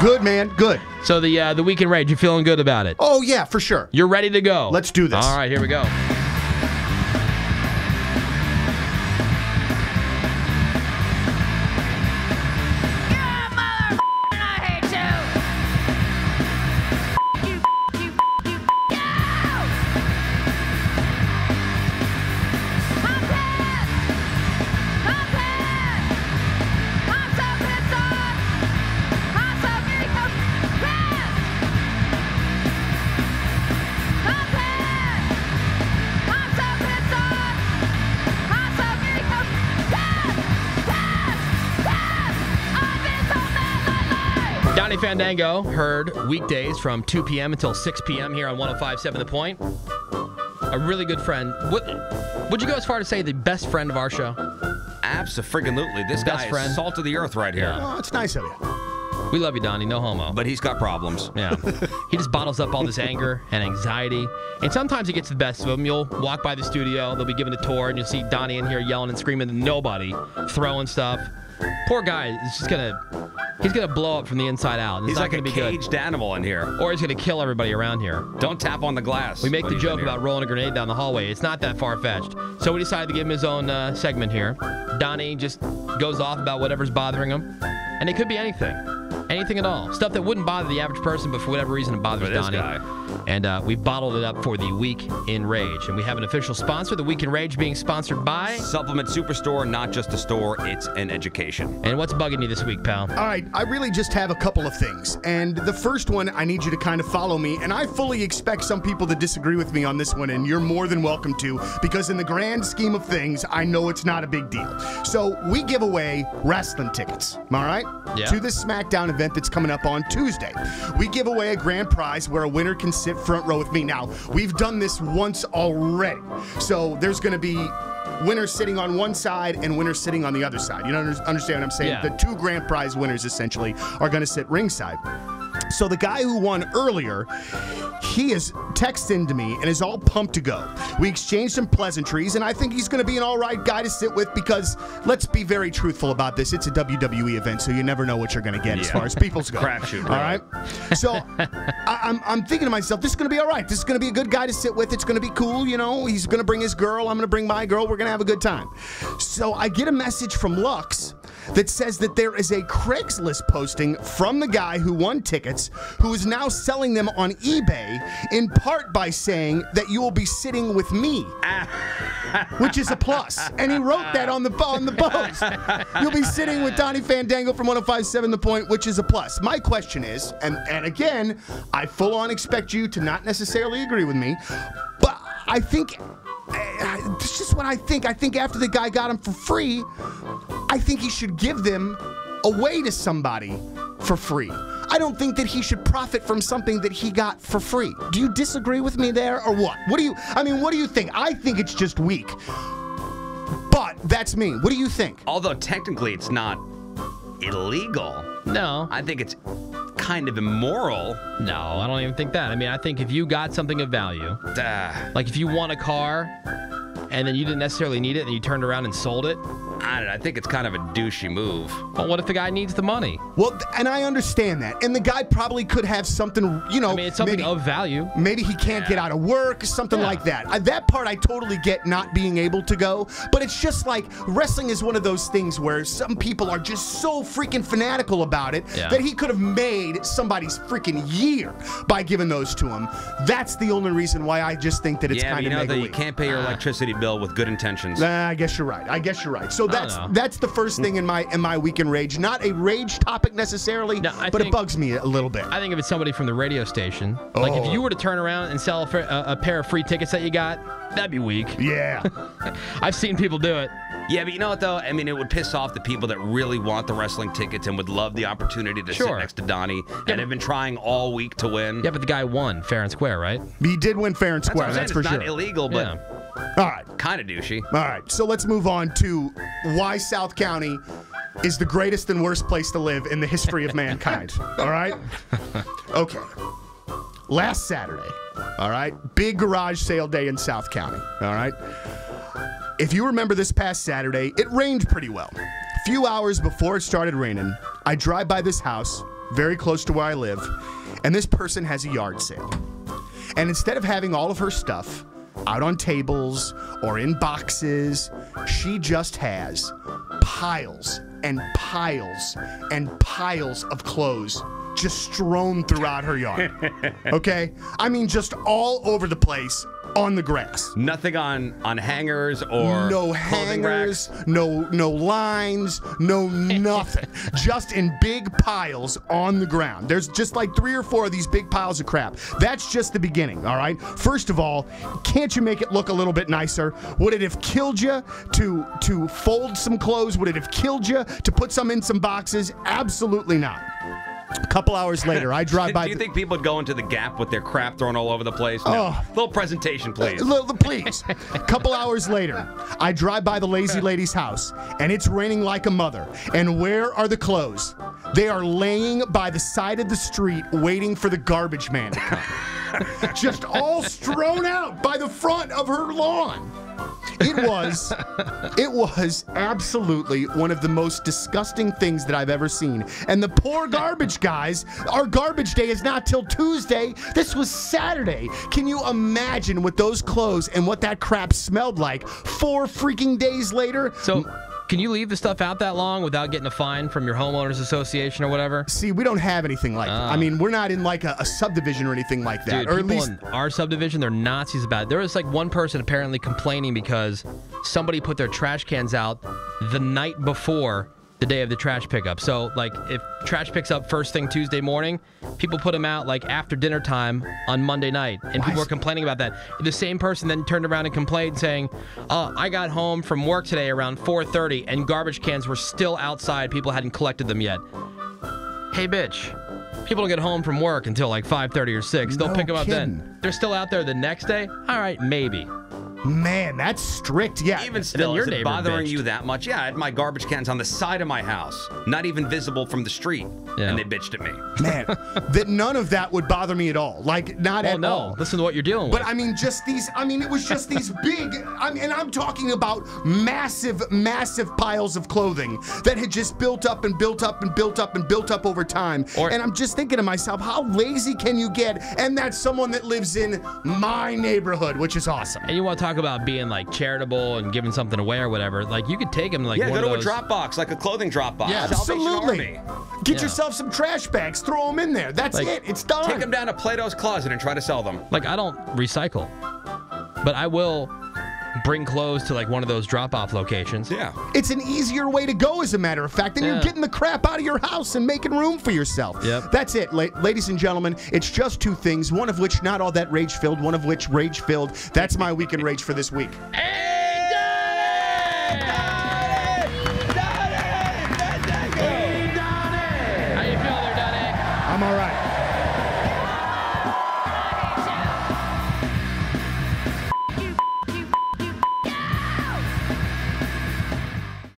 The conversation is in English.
Good, man. Good. So the Week in Rage, you feeling good about it? Oh, yeah, for sure. You're ready to go. Let's do this. All right, here we go. Donny Fandango, heard weekdays from 2 p.m. until 6 p.m. here on 105.7 The Point. A really good friend. Would you go as far to say the best friend of our show? Abso-friggin-lutely. This guy is salt of the earth right here. Oh, it's nice of you. We love you, Donny. No homo. But he's got problems. Yeah. He just bottles up all this anger and anxiety. And sometimes he gets the best of them. You'll walk by the studio, they'll be giving a tour, and you'll see Donny in here yelling and screaming at nobody, throwing stuff. Poor guy is just he's gonna blow up from the inside out. He's like a caged animal in here. Or he's gonna kill everybody around here. Don't tap on the glass. We make the joke about rolling a grenade down the hallway. It's not that far-fetched. So we decided to give him his own segment here. Donny just goes off about whatever's bothering him. And it could be anything. Anything at all. Stuff that wouldn't bother the average person, but for whatever reason it bothers Donny. And we bottled it up for the Week in Rage. And we have an official sponsor, the Week in Rage being sponsored by Supplement Superstore, not just a store, it's an education. And what's bugging you this week, pal? All right, I really just have a couple of things. And the first one, I need you to kind of follow me. And I fully expect some people to disagree with me on this one, and you're more than welcome to, because in the grand scheme of things, I know it's not a big deal. So we give away wrestling tickets, all right? Yeah. To this SmackDown event that's coming up on Tuesday. We give away a grand prize where a winner can sit front row with me. Now, we've done this once already. So there's going to be winners sitting on one side and winners sitting on the other side. You don't understand what I'm saying? Yeah. The two grand prize winners, essentially, are going to sit ringside. So the guy who won earlier, he has texted into me and is all pumped to go. We exchanged some pleasantries, and I think he's going to be an all right guy to sit with because, let's be very truthful about this, it's a WWE event, so you never know what you're going to get as far as people's go. Crapshoot. All right? So I'm thinking to myself, this is going to be all right. This is going to be a good guy to sit with. It's going to be cool, you know. He's going to bring his girl. I'm going to bring my girl. We're going to have a good time. So I get a message from Lux that says that there is a Craigslist posting from the guy who won tickets, who is now selling them on eBay, in part by saying that you will be sitting with me, which is a plus. And he wrote that on the post. You'll be sitting with Donny Fandango from 105.7 The Point, which is a plus. My question is, and again, I full on expect you to not necessarily agree with me, but I think, this is just what I think. I think after the guy got them for free, I think he should give them away to somebody for free. I don't think that he should profit from something that he got for free. Do you disagree with me there or what? What do you think? I think it's just weak. But that's me. What do you think? Although technically it's not illegal. No. I think it's kind of immoral. No, I don't even think that. I mean, I think if you got something of value, like if you won a car and then you didn't necessarily need it and you turned around and sold it, I don't know. I think it's kind of a douchey move. Well, what if the guy needs the money? Well, and I understand that. And the guy probably could have something, you know. I mean, it's something of value. Maybe he can't get out of work, something like that. That part I totally get, not being able to go. But it's just like wrestling is one of those things where some people are just so freaking fanatical about it that he could have made somebody's freaking year by giving those to him. That's the only reason why I just think that it's kind of mega that you can't pay your electricity bill with good intentions. I guess you're right. So that's the first thing in my Week in Rage. Not a rage topic necessarily, but it bugs me a little bit. I think if it's somebody from the radio station, like if you were to turn around and sell a pair of free tickets that you got, that'd be weak. Yeah. I've seen people do it. Yeah, but you know what, though? I mean, it would piss off the people that really want the wrestling tickets and would love the opportunity to sit next to Donny and have been trying all week to win. Yeah, but the guy won fair and square, right? He did win fair and square, that's for sure. It's not illegal, but all right, kind of douchey. All right, so let's move on to why South County is the greatest and worst place to live in the history of mankind. All right? Okay. Last Saturday, all right, big garage sale day in South County, all right? If you remember this past Saturday, it rained pretty well. A few hours before it started raining, I drive by this house, very close to where I live, and this person has a yard sale. And instead of having all of her stuff out on tables or in boxes, she just has piles and piles and piles of clothes just strewn throughout her yard. Okay? I mean, just all over the place on the grass. Nothing on hangers or no hangers, no lines, no nothing. Just in big piles on the ground. There's just like 3 or 4 of these big piles of crap. That's just the beginning, all right? First of all, can't you make it look a little bit nicer? Would it have killed you to fold some clothes? Would it have killed you to put some in some boxes? Absolutely not. A couple hours later, I drive by. Do you think people would go into the Gap with their crap thrown all over the place? No. Little presentation, please. Please. A couple hours later, I drive by the lazy lady's house, and it's raining like a mother. And where are the clothes? They are laying by the side of the street waiting for the garbage man to come. Just all strewn out by the front of her lawn. It was absolutely one of the most disgusting things that I've ever seen. And the poor garbage guys, our garbage day is not till Tuesday. This was Saturday. Can you imagine what those clothes and what that crap smelled like 4 freaking days later? So, can you leave the stuff out that long without getting a fine from your homeowners association or whatever? See, we don't have anything like that. I mean, we're not in like a subdivision or anything like that. Dude, or people at least in our subdivision, they're Nazis about it. There was like one person apparently complaining because somebody put their trash cans out the night before the day of the trash pickup. So, like, if trash picks up first thing Tuesday morning, people put them out, like, after dinner time on Monday night. And people were complaining about that. The same person then turned around and complained, saying, I got home from work today around 4:30, and garbage cans were still outside. People hadn't collected them yet. Hey, bitch. People don't get home from work until, like, 5:30 or 6. They'll pick them up then. They're still out there the next day? All right, maybe. Man, that's strict. Yeah. Even still, is it bothering you that much? Yeah, I had my garbage cans on the side of my house, not even visible from the street, and they bitched at me. Man, that none of that would bother me at all. Like, not at all. Listen to what you're dealing with. But I mean, just these, it was just these big, and I'm talking about massive, massive piles of clothing that had just built up and built up and built up and built up over time. And I'm just thinking to myself, how lazy can you get? And that's someone that lives in my neighborhood, which is awesome. And you want to talk about being like charitable and giving something away or whatever, like you could take them like one go of to those... a drop box, like a clothing drop box. Yeah, absolutely. Get yourself some trash bags, throw them in there. That's it. It's done. Take them down to Plato's Closet and try to sell them. Like, I don't recycle, but I will bring clothes to like one of those drop-off locations. Yeah. It's an easier way to go, as a matter of fact, and you're getting the crap out of your house and making room for yourself. Yep. That's it, ladies and gentlemen. It's just 2 things, one of which not all that rage-filled, one of which rage-filled. That's my weekend rage for this week. Hey, Donny!